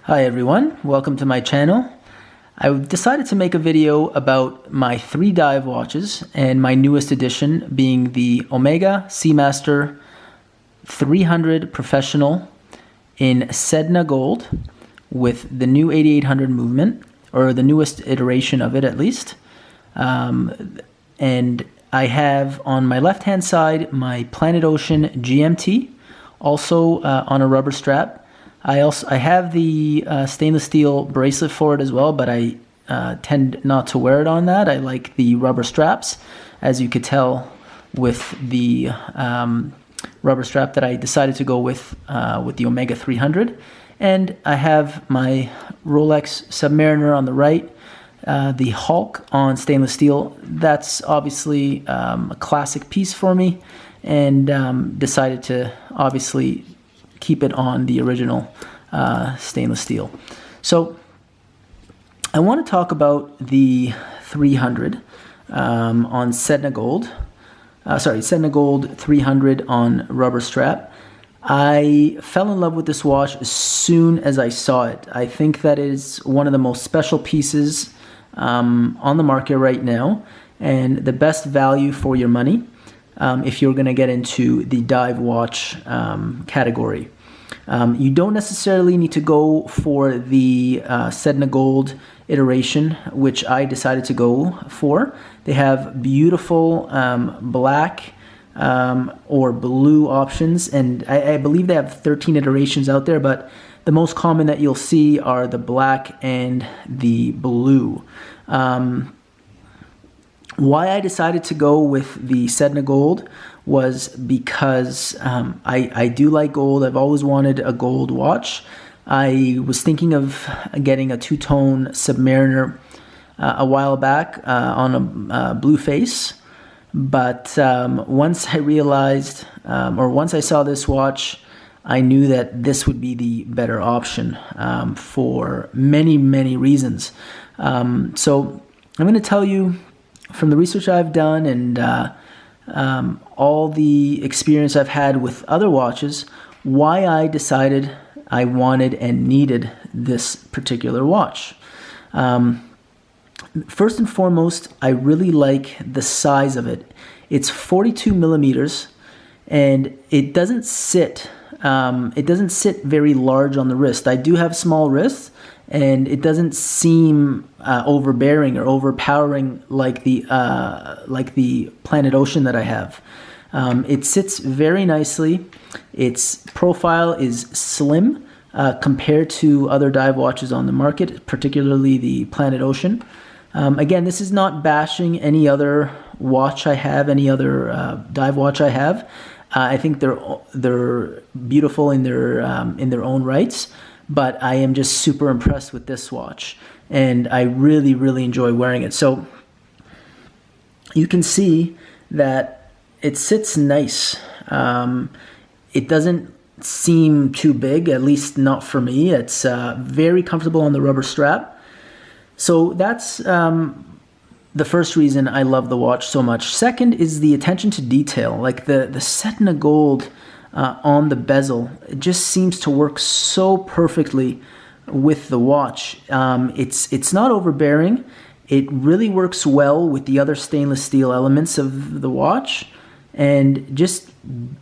Hi everyone, welcome to my channel. I decided to make a video about my 3 dive watches and my newest addition being the Omega Seamaster 300 Professional in Sedna Gold with the new 8800 movement, or the newest iteration of it at least. And I have on my left hand side my Planet Ocean GMT, also on a rubber strap. I have the stainless steel bracelet for it as well, but I tend not to wear it on that. I like the rubber straps, as you could tell with the rubber strap that I decided to go with the Omega 300. And I have my Rolex Submariner on the right, the Hulk on stainless steel. That's obviously a classic piece for me, and decided to obviously keep it on the original stainless steel. So I want to talk about the 300 on Sedna Gold. Sedna Gold 300 on rubber strap. I fell in love with this watch as soon as I saw it. I think that is one of the most special pieces on the market right now, and the best value for your money if you're going to get into the dive watch category. You don't necessarily need to go for the Sedna Gold iteration, which I decided to go for. They have beautiful black or blue options, and I believe they have 13 iterations out there, but the most common that you'll see are the black and the blue. Why I decided to go with the Sedna Gold was because I do like gold. I've always wanted a gold watch. I was thinking of getting a two-tone Submariner a while back on a blue face, but once I realized, or once I saw this watch, I knew that this would be the better option for many, many reasons. So I'm going to tell you from the research I've done and all the experience I've had with other watches, why I decided I wanted and needed this particular watch. First and foremost, I really like the size of it. It's 42 millimeters, and it doesn't sit very large on the wrist. I do have small wrists, and it doesn't seem overbearing or overpowering like the Planet Ocean that I have. It sits very nicely. Its profile is slim compared to other dive watches on the market, particularly the Planet Ocean. Again, this is not bashing any other watch I have, any other dive watch I have. I think they're beautiful in their own rights. But I am just super impressed with this watch, and I really, really enjoy wearing it. So you can see that it sits nice. It doesn't seem too big, at least not for me. It's very comfortable on the rubber strap. So that's the first reason I love the watch so much. Second is the attention to detail, like the Sedna Gold on the bezel. It just seems to work so perfectly with the watch. It's not overbearing. It really works well with the other stainless steel elements of the watch, and just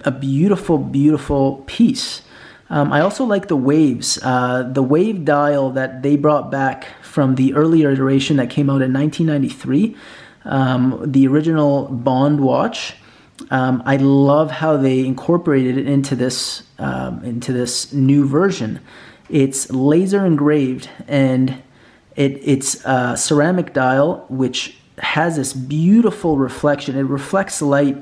a beautiful, beautiful piece. I also like the waves. The wave dial that they brought back from the earlier iteration that came out in 1993, the original Bond watch. I love how they incorporated it into this new version. It's laser engraved, and it's a ceramic dial which has this beautiful reflection. It reflects light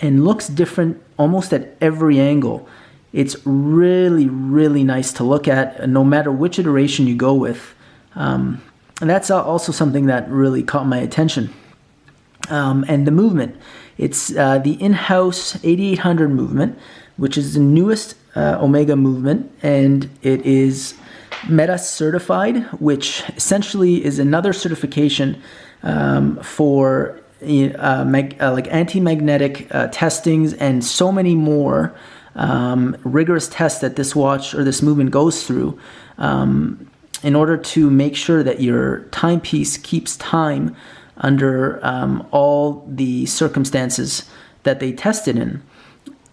and looks different almost at every angle. It's really, really nice to look at, no matter which iteration you go with. And that's also something that really caught my attention. And the movement. It's the in-house 8800 movement, which is the newest Omega movement, and it is Meta certified, which essentially is another certification for like anti-magnetic testings and so many more rigorous tests that this watch or this movement goes through in order to make sure that your timepiece keeps time under all the circumstances that they tested in.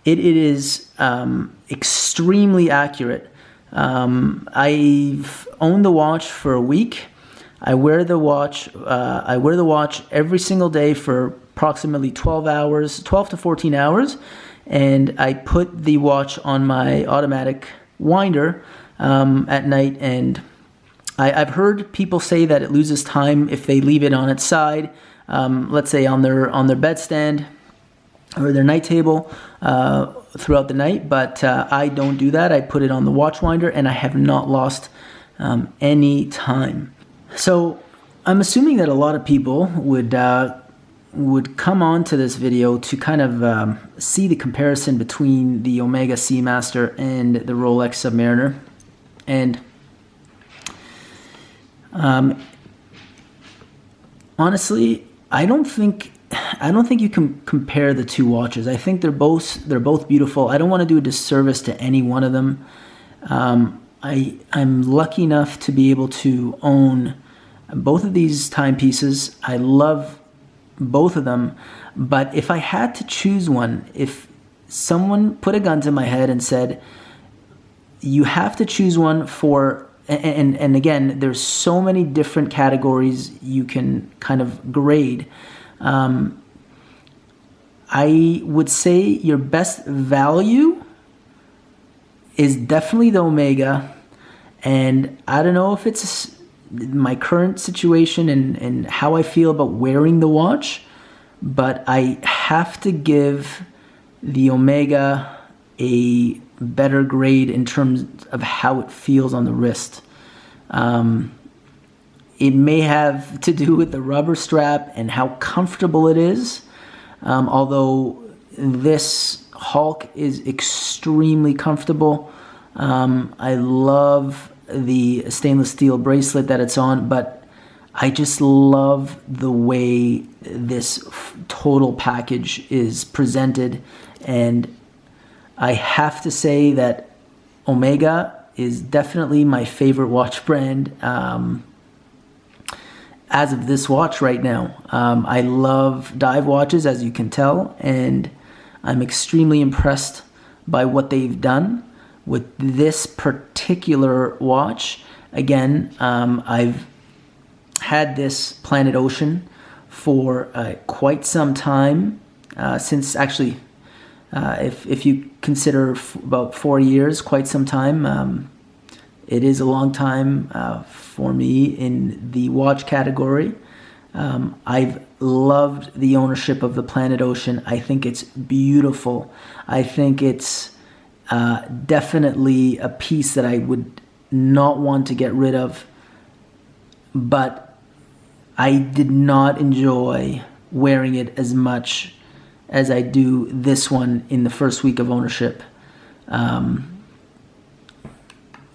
It is extremely accurate. I've owned the watch for a week. I wear the watch every single day for approximately 12 to 14 hours, and I put the watch on my automatic winder at night, and I've heard people say that it loses time if they leave it on its side, let's say on their bedstand or their night table throughout the night, but I don't do that. I put it on the watch winder, and I have not lost any time. So I'm assuming that a lot of people would come on to this video to kind of see the comparison between the Omega Seamaster and the Rolex Submariner, and honestly, I don't think you can compare the two watches. I think they're both beautiful. I don't want to do a disservice to any one of them. I'm lucky enough to be able to own both of these timepieces. I love both of them, but if I had to choose one, if someone put a gun to my head and said, you have to choose one for, and again, there's so many different categories you can kind of grade. I would say your best value is definitely the Omega, and I don't know if it's my current situation and how I feel about wearing the watch, but I have to give the Omega a better grade in terms of how it feels on the wrist. It may have to do with the rubber strap and how comfortable it is, although this Hulk is extremely comfortable. I love the stainless steel bracelet that it's on, but I just love the way this total package is presented, and I have to say that Omega is definitely my favorite watch brand as of this watch right now. I love dive watches, as you can tell, and I'm extremely impressed by what they've done with this particular watch. Again, I've had this Planet Ocean for quite some time, since actually, if you consider about 4 years, quite some time. It is a long time for me in the watch category. I've loved the ownership of the Planet Ocean. I think it's beautiful. I think it's definitely a piece that I would not want to get rid of, but I did not enjoy wearing it as much as I do this one in the first week of ownership.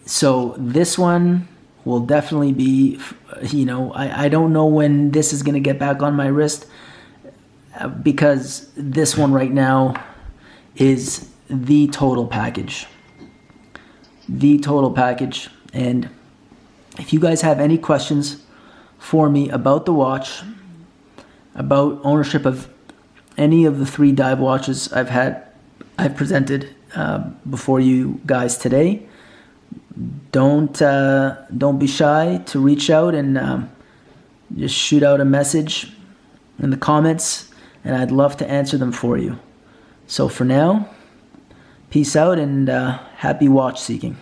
So this one will definitely be, I don't know when this is going to get back on my wrist, because this one right now is the total package. The total package. And if you guys have any questions for me about the watch, about ownership of any of the 3 dive watches I've presented before you guys today, don't be shy to reach out and just shoot out a message in the comments, and I'd love to answer them for you. So for now, peace out and happy watch seeking.